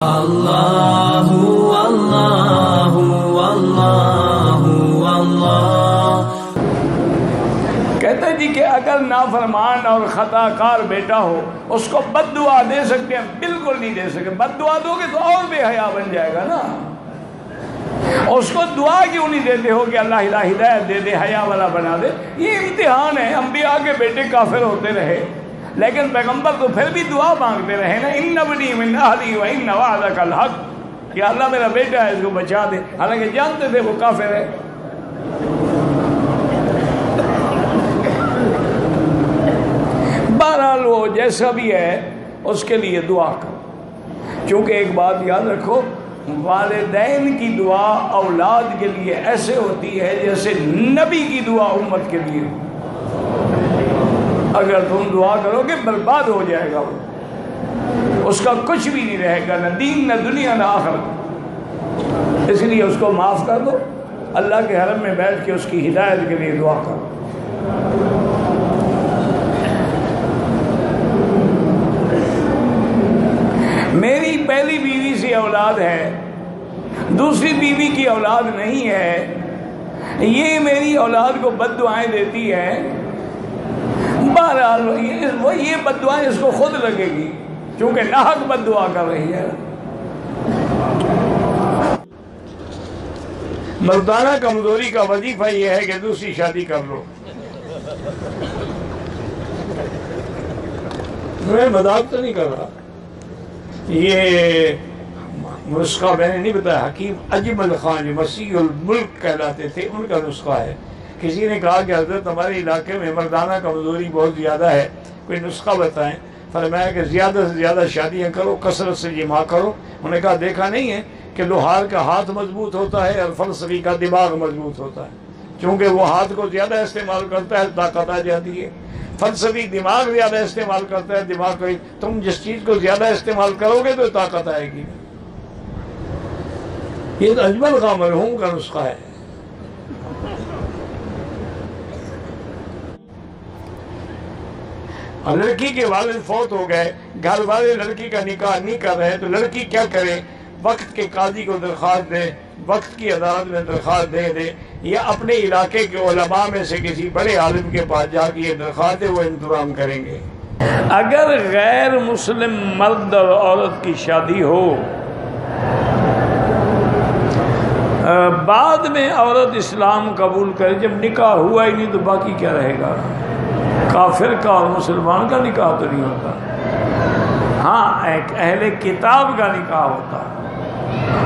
اللہ اللہ اللہ اللہ۔ کہتے جی کہ اگر نافرمان اور خطا کار بیٹا ہو اس کو بد دعا دے سکتے ہیں؟ بالکل نہیں دے سکتے۔ بد دعا دو گے تو اور بے حیا بن جائے گا نا۔ اس کو دعا کیوں نہیں دیتے ہو کہ اللہ ہدایت دے دے، حیا والا بنا دے؟ یہ امتحان ہے۔ انبیاء کے بیٹے کافر ہوتے رہے لیکن پیغمبر تو پھر بھی دعا مانگتے رہے نا، ان ابنی من اہلی و ان وعدک الحق، کہ اللہ میرا بیٹا ہے اس کو بچا دے، حالانکہ جانتے تھے وہ کافر ہے۔ بہرحال وہ جیسا بھی ہے اس کے لیے دعا کرو، کیونکہ ایک بات یاد رکھو، والدین کی دعا اولاد کے لیے ایسے ہوتی ہے جیسے نبی کی دعا امت کے لیے۔ اگر تم دعا کرو گے برباد ہو جائے گا وہ، اس کا کچھ بھی نہیں رہے گا، نہ دین نہ دنیا نہ آخرت۔ اس لیے اس کو معاف کر دو، اللہ کے حرم میں بیٹھ کے اس کی ہدایت کے لیے دعا کرو۔ میری پہلی بیوی سے اولاد ہے، دوسری بیوی کی اولاد نہیں ہے، یہ میری اولاد کو بد دعائیں دیتی ہے۔ بہرحال یہ بد دعائیں اس کو خود لگے گی کیونکہ ناحق بد دعا کر رہی ہے۔ مردانہ کمزوری کا وظیفہ یہ ہے کہ دوسری شادی کر لو۔ میں مذاق تو نہیں کر رہا، یہ نسخہ میں نے نہیں بتایا، حکیم اجمل خان جو مسیح الملک کہلاتے تھے ان کا نسخہ ہے۔ کسی نے کہا کہ حضرت ہمارے علاقے میں مردانہ کمزوری بہت زیادہ ہے، کوئی نسخہ بتائیں۔ فرمایا کہ زیادہ سے زیادہ شادیاں کرو، کثرت سے جماع کرو۔ انہوں نے کہا دیکھا نہیں ہے کہ لوہار کا ہاتھ مضبوط ہوتا ہے اور فلسفی کا دماغ مضبوط ہوتا ہے، کیونکہ وہ ہاتھ کو زیادہ استعمال کرتا ہے طاقت آ جاتی ہے، فلسفی دماغ زیادہ استعمال کرتا ہے دماغ کو، تم جس چیز کو زیادہ استعمال کرو گے تو طاقت آئے گی۔ یہ تو اجمل خان مرحوم کا نسخہ ہے۔ اور لڑکی کے والد فوت ہو گئے، گھر والے لڑکی کا نکاح نہیں کر رہے، تو لڑکی کیا کرے؟ وقت کے قاضی کو درخواست دے، وقت کی عدالت میں درخواست دے دے، یا اپنے علاقے کے علماء میں سے کسی بڑے عالم کے پاس جا کے یہ درخواست دے، وہ انتظام کریں گے۔ اگر غیر مسلم مرد اور عورت کی شادی ہو، بعد میں عورت اسلام قبول کرے، جب نکاح ہوا ہی نہیں تو باقی کیا رہے گا؟ کافر کا اور مسلمان کا نکاح تو نہیں ہوتا، ہاں ایک اہل کتاب کا نکاح ہوتا،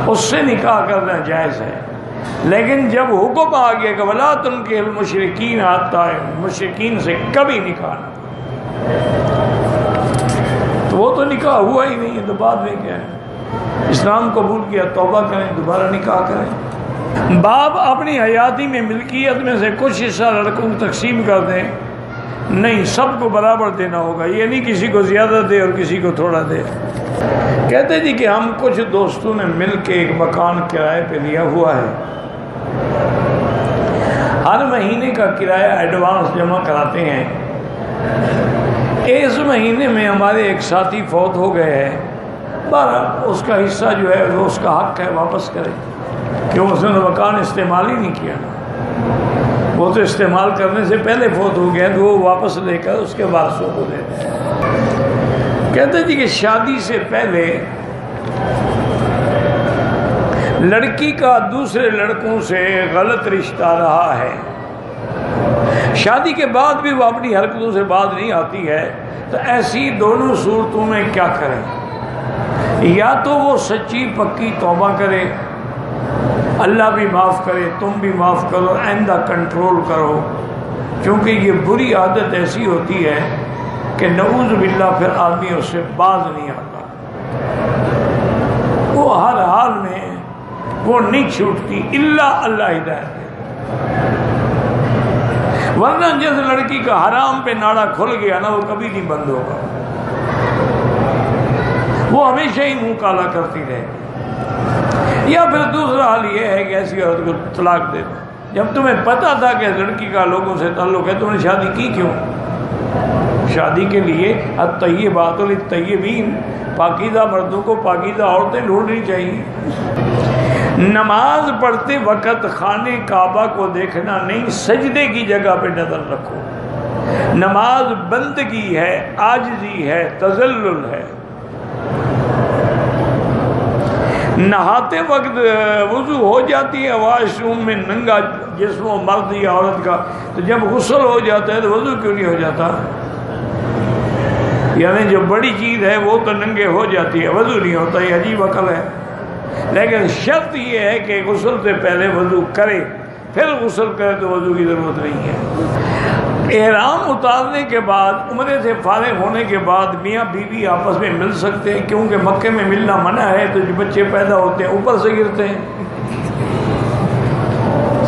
اس سے نکاح کرنا جائز ہے۔ لیکن جب حکم آ گیا کہ وَلَا تُنْكِحُ الْمُشْرِكِينَ حَتَّىٰ، مشرکین سے کبھی نکاح نہ، تو وہ تو نکاح ہوا ہی نہیں ہے، تو بعد میں کیا ہے؟ اسلام قبول کیا، توبہ کریں، دوبارہ نکاح کریں۔ باپ اپنی حیاتی میں ملکیت میں سے کچھ حصہ لڑکوں کو تقسیم کر دیں، نہیں، سب کو برابر دینا ہوگا، یہ نہیں کسی کو زیادہ دے اور کسی کو تھوڑا دے۔ کہتے جی کہ ہم کچھ دوستوں نے مل کے ایک مکان کرائے پہ لیا ہوا ہے، ہر مہینے کا کرایہ ایڈوانس جمع کراتے ہیں۔ اس مہینے میں ہمارے ایک ساتھی فوت ہو گئے ہیں، بہرحال اس کا حصہ جو ہے وہ اس کا حق ہے، واپس کرے، کیوں اس نے مکان استعمال ہی نہیں کیا، وہ تو استعمال کرنے سے پہلے فوت ہو گیا، تو وہ واپس لے کر اس کے وارثوں کو دے دیں۔ کہتے جی کہ شادی سے پہلے لڑکی کا دوسرے لڑکوں سے غلط رشتہ رہا ہے، شادی کے بعد بھی وہ اپنی حرکتوں سے باز نہیں آتی ہے، تو ایسی دونوں صورتوں میں کیا کریں؟ یا تو وہ سچی پکی توبہ کرے، اللہ بھی معاف کرے، تم بھی معاف کرو، آئندہ کنٹرول کرو، کیونکہ یہ بری عادت ایسی ہوتی ہے کہ نعوذ باللہ پھر آدمی اس سے باز نہیں آتا، وہ ہر حال میں وہ نہیں چھوٹتی، الا اللہ ہدایت دے۔ ورنہ جس لڑکی کا حرام پہ ناڑا کھل گیا نا، وہ کبھی نہیں بند ہوگا، وہ ہمیشہ ہی منہ کالا کرتی رہے گی۔ یا پھر دوسرا حال یہ ہے کہ ایسی عورت کو طلاق دے دو، جب تمہیں پتہ تھا کہ لڑکی کا لوگوں سے تعلق ہے، تم نے شادی کی کیوں؟ شادی کے لیے الطیبات للطیبین، پاکیزہ مردوں کو پاکیزہ عورتیں ڈھونڈنی چاہیے۔ نماز پڑھتے وقت خانے کعبہ کو دیکھنا نہیں، سجدے کی جگہ پہ نظر رکھو۔ نماز بندگی ہے، عاجزی ہے، تذلل ہے۔ نہاتے وقت وضو ہو جاتی ہے واش روم میں ننگا جسم و مرد یا عورت کا، تو جب غسل ہو جاتا ہے تو وضو کیوں نہیں ہو جاتا؟ یعنی جو بڑی چیز ہے وہ تو ننگے ہو جاتی ہے، وضو نہیں ہوتا، یہ عجیب عقل ہے۔ لیکن شرط یہ ہے کہ غسل سے پہلے وضو کرے، پھر غسل کرے تو وضو کی ضرورت نہیں ہے۔ احرام اتارنے کے بعد، عمرے سے فارغ ہونے کے بعد میاں بیوی آپس میں مل سکتے ہیں، کیونکہ مکے میں ملنا منع ہے، تو جو بچے پیدا ہوتے ہیں اوپر سے گرتے ہیں۔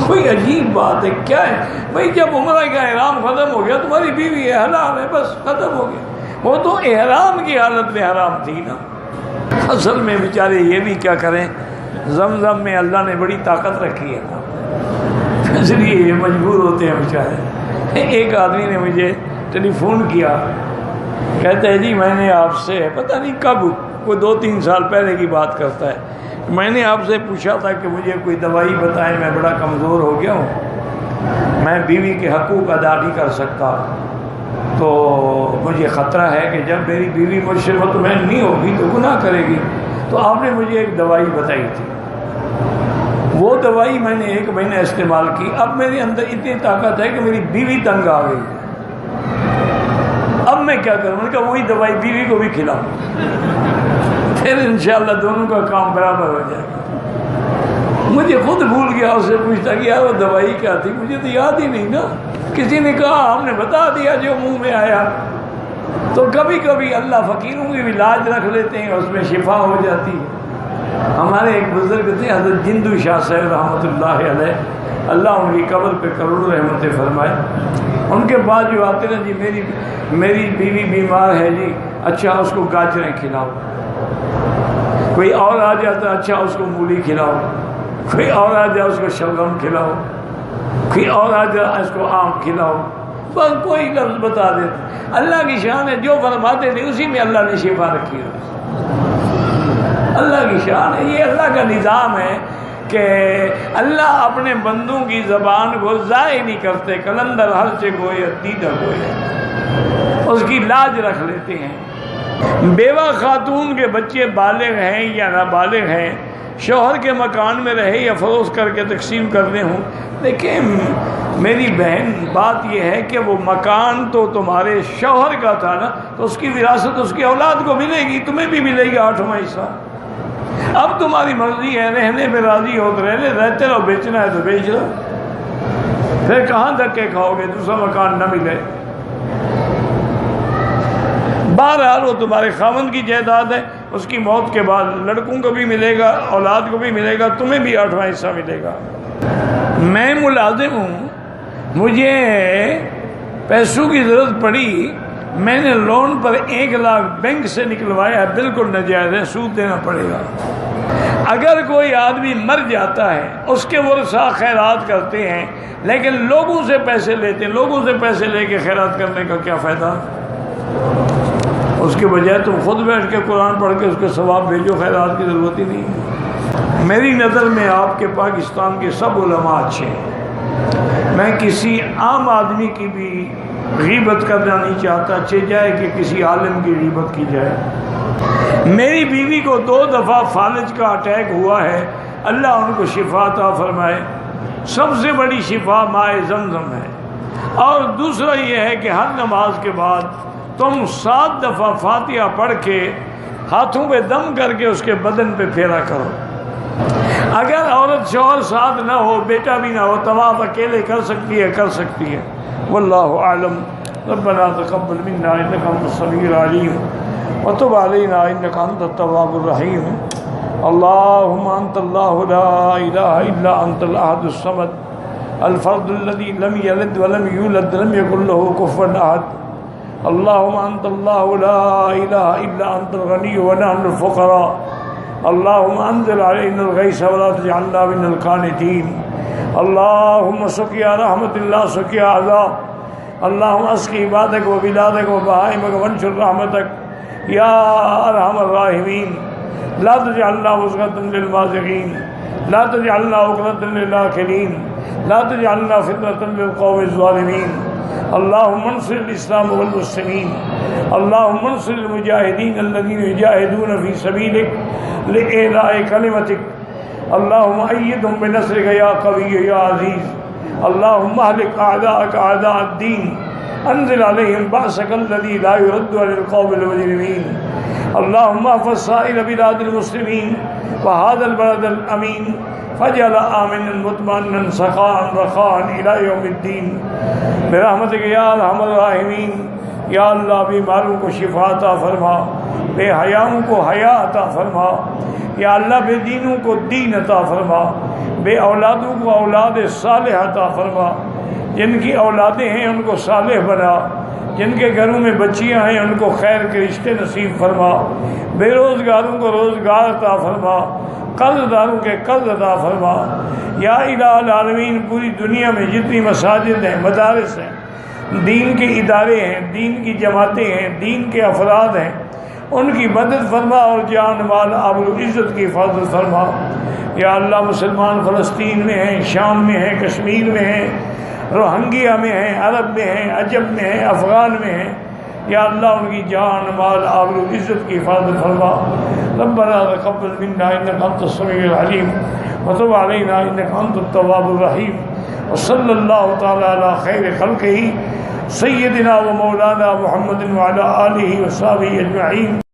کوئی عجیب بات ہے، کیا ہے بھائی؟ جب عمرہ کا احرام ختم ہو گیا تمہاری بیوی ہے، حلال ہے، بس ختم ہو گیا۔ وہ تو احرام کی حالت میں حرام تھی نا۔ اصل میں بیچارے یہ بھی کیا کریں، زمزم میں اللہ نے بڑی طاقت رکھی ہے نا، اس لیے یہ مجبور ہوتے ہیں بیچارے۔ ایک آدمی نے مجھے ٹیلی فون کیا، کہتا ہے جی میں نے آپ سے پتہ نہیں کب، کوئی 2-3 سال پہلے کی بات کرتا ہے، میں نے آپ سے پوچھا تھا کہ مجھے کوئی دوائی بتائیں، میں بڑا کمزور ہو گیا ہوں، میں بیوی کے حقوق ادا نہیں کر سکتا، تو مجھے خطرہ ہے کہ جب میری بیوی مجھ سے مطمئن نہیں ہوگی تو گناہ کرے گی، تو آپ نے مجھے ایک دوائی بتائی تھی، وہ دوائی میں نے 1 مہینہ استعمال کی، اب میرے اندر اتنی طاقت ہے کہ میری بیوی تنگ آ گئی، اب میں کیا کروں؟ میں نے کہا وہی دوائی بیوی کو بھی کھلاؤ، پھر انشاءاللہ دونوں کا کام برابر ہو جائے گا۔ مجھے خود بھول گیا، اس سے پوچھتا کہ یار وہ دوائی کیا تھی، مجھے تو یاد ہی نہیں نا، کسی نے کہا ہم نے بتا دیا جو منہ میں آیا۔ تو کبھی کبھی اللہ فقیروں کی بھی لاج رکھ لیتے ہیں، اس میں شفا ہو جاتی ہے۔ ہمارے ایک بزرگ تھے حضرت جندو شاہ صاحب رحمۃ اللہ علیہ، اللہ ان کی قبر پہ کروڑوں رحمتیں فرمائے۔ ان کے بعد جو آتے نا جی میری بیوی بیمار ہے جی، اچھا اس کو گاجریں کھلاؤ، کوئی اور آ جاتا اچھا اس کو مولی کھلاؤ، کوئی اور آ جائے اس کو شلگم کھلاؤ، کوئی اور آ جائے اس کو آم کھلاؤ، بس کوئی لفظ بتا دیتے۔ اللہ کی شان ہے، جو فرماتے تھے اسی میں اللہ نے شفا رکھی ہے، اللہ کی شان ہے، یہ اللہ کا نظام ہے کہ اللہ اپنے بندوں کی زبان کو ضائع نہیں کرتے۔ کلندر ہر سے گوئے دیدہ گوئے، اس کی لاج رکھ لیتے ہیں۔ بیوہ خاتون کے بچے بالغ ہیں یا نابالغ ہیں، شوہر کے مکان میں رہے یا فروخت کر کے تقسیم کرنے ہوں، دیکھیں میری بہن بات یہ ہے کہ وہ مکان تو تمہارے شوہر کا تھا نا، تو اس کی وراثت اس کی اولاد کو ملے گی، تمہیں بھی ملے گی 8واں حصہ۔ اب تمہاری مرضی ہے، رہنے میں راضی ہو تو رہنے، رہتے رہو، بیچنا ہے تو بیچ لو، پھر کہاں دھکے کھاؤ گے دوسرا مکان نہ ملے۔ بہرحال وہ تمہارے خاوند کی جائیداد ہے، اس کی موت کے بعد لڑکوں کو بھی ملے گا، اولاد کو بھی ملے گا، تمہیں بھی 8واں حصہ ملے گا۔ میں ملازم ہوں، مجھے پیسوں کی ضرورت پڑی، میں نے لون پر 1 لاکھ بینک سے نکلوایا ہے، بالکل ناجائز ہے، سود دینا پڑے گا۔ اگر کوئی آدمی مر جاتا ہے، اس کے ورثاء خیرات کرتے ہیں، لیکن لوگوں سے پیسے لیتے ہیں، لوگوں سے پیسے لے کے خیرات کرنے کا کیا فائدہ؟ اس کے بجائے تم خود بیٹھ کے قرآن پڑھ کے اس کے ثواب بھیجو، خیرات کی ضرورت ہی نہیں۔ میری نظر میں آپ کے پاکستان کے سب علماء اچھے ہیں، میں کسی عام آدمی کی بھی غیبت کرنا نہیں چاہتا، چاہے کہ کسی عالم کی غیبت کی جائے۔ میری بیوی کو 2 دفعہ فالج کا اٹیک ہوا ہے، اللہ ان کو شفا عطا فرمائے۔ سب سے بڑی شفا مائے زمزم ہے، اور دوسرا یہ ہے کہ ہر نماز کے بعد تم 7 دفعہ فاتحہ پڑھ کے ہاتھوں پہ دم کر کے اس کے بدن پہ پھیرا کرو۔ اگر عورت شوہر ساتھ نہ ہو، بیٹا بھی نہ ہو، طواف اکیلے کر سکتی ہے۔ واللہ اعلم۔ ربنا تقبل منا انک انت السمیع العلیم وتب علینا انک انت التواب الرحیم۔ اللهم انت الله لا اله الا انت الاحد الصمد الفرد الذي لم يلد ولم يولد ولم يكن له كفوا احد۔ اللهم انت الله لا اله الا انت الغني ونحن الفقراء۔ اللهم انزل علينا الغيث ولا تجعلنا من القانطين۔ اللهم سقيا رحمة الله سقيا عذاب۔ اللهم اسقي عبادك وبلادك وبهائمك وانشر رحمتك یا ارحم الراحمین لا تجعلنا وزغة للمازغین لا تجعلنا عقدة للآخرین لا تجعلنا فتنة للقوم الظالمین اللهم انصر الاسلام والمسلمین اللهم انصر المجاہدین الذین یجاہدون فی سبیلک لإعلاء کلمتک اللهم ایدهم بنصرک یا قوی یا عزیز اللهم اهلك اعداءك اعداء الدین انزل عليهم بأسك الذي لا يرد عن القوم المجرمين اللهم احفظ سائر بلاد المسلمين وهذا البلد الأمين فاجعل آمنا مطمئنا سخاء رخاء إلى يوم الدين برحمتك یا ارحم الراحمین. یا اللہ بیماروں کو شفا عطا فرما، بے حیاؤں کو حیا عطا فرما، یا اللہ بے دینوں کو دین عطا فرما، بے اولادوں کو اولاد صالح عطا فرما، جن کی اولادیں ہیں ان کو صالح بنا، جن کے گھروں میں بچیاں ہیں ان کو خیر کے رشتے نصیب فرما، بے روزگاروں کو روزگار عطا فرما، قرض داروں کے قرض عطا فرما. یا الہ العالمین پوری دنیا میں جتنی مساجد ہیں، مدارس ہیں، دین کے ادارے ہیں، دین کی جماعتیں ہیں، دین کے افراد ہیں، ان کی مدد فرما اور جان مال آبرو عزت کی حفاظت فرما. یا اللہ مسلمان فلسطین میں ہیں، شام میں ہیں، کشمیر میں ہیں، روہنگیا میں ہیں، عرب میں ہیں، عجم میں ہیں، افغان میں ہیں، یا اللہ ان کی جان مال آبرو عزت کی حفاظت فرما. ربنا تقبل منا انك انت السميع العليم وتب علينا انك انت التواب الرحيم وصلى الله تعالى على خير خلقه سيدنا ومولانا محمد وعلى آله وصحبه اجمعين.